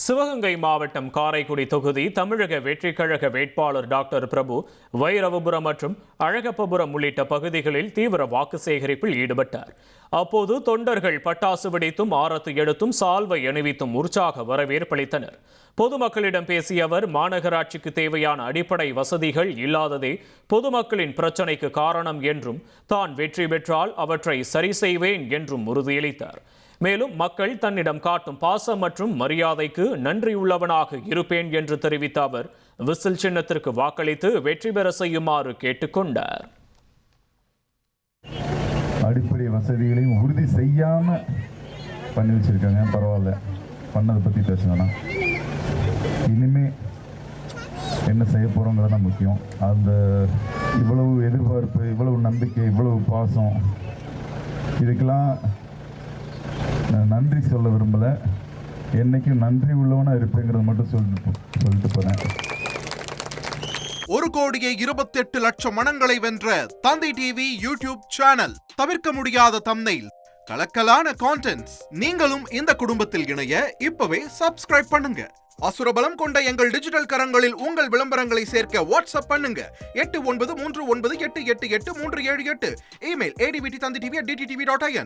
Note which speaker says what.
Speaker 1: சிவகங்கை மாவட்டம் காரைக்குடி தொகுதி தமிழக வெற்றிக் கழக வேட்பாளர் டாக்டர் பிரபு வைரவபுரம் மற்றும் அழகப்பபுரம் உள்ளிட்ட பகுதிகளில் தீவிர வாக்கு சேகரிப்பில் ஈடுபட்டார். அப்போது தொண்டர்கள் பட்டாசு வெடித்தும் ஆரத்தி எடுத்தும் சால்வை அணிவித்தும் உற்சாக வரவேற்பளித்தனர். பொதுமக்களிடம் பேசிய அவர், மாநகராட்சிக்கு தேவையான அடிப்படை வசதிகள் இல்லாததே பொதுமக்களின் பிரச்சினைக்கு காரணம் என்றும், தான் வெற்றி பெற்றால் அவற்றை சரி செய்வேன் என்றும் உறுதியளித்தார். மேலும் மக்கள் தன்னிடம் காட்டும் பாசம் மற்றும் மரியாதைக்கு நன்றியுள்ளவனாக இருப்பேன் என்று தெரிவித்த அவர், விசில் சின்னத்திற்கு வாக்களித்து வெற்றி பெற செய்யுமாறு கேட்டுக்கொண்டார்.
Speaker 2: அடிப்படை வசதிகளையும் உறுதி செய்யாம பண்ணி வச்சிருக்காங்க. பரவாயில்ல, பண்ணதை பத்தி பேசுங்கன்னா இனிமே என்ன செய்ய போறோங்கிறதா முக்கியம். அந்த இவ்வளவு எதிர்பார்ப்பு, இவ்வளவு நம்பிக்கை, இவ்வளவு பாசம், இதுக்கெல்லாம் நன்றி சொல்ல விரும்பல. என்னைக்கும் நன்றி உள்ளவனா இருப்பேங்கிறத மட்டும் சொல்லிட்டு போறேன்.
Speaker 3: 1,28,00,000 மனங்களை வென்ற தந்தி டிவி யூடியூப் சேனல். தவிர்க்க முடியாத தம்ப்நெயில், கலக்கலான கான்டென்ட்ஸ். நீங்களும் இந்த குடும்பத்தில் இணைய இப்பவே சப்ஸ்கிரைப் பண்ணுங்க. அசுரபலம் கொண்ட எங்கள் டிஜிட்டல் கரங்களில் உங்கள் விளம்பரங்களை சேர்க்க வாட்ஸ்அப் பண்ணுங்க. 8939888838. Email advtthanditv@dttv.in.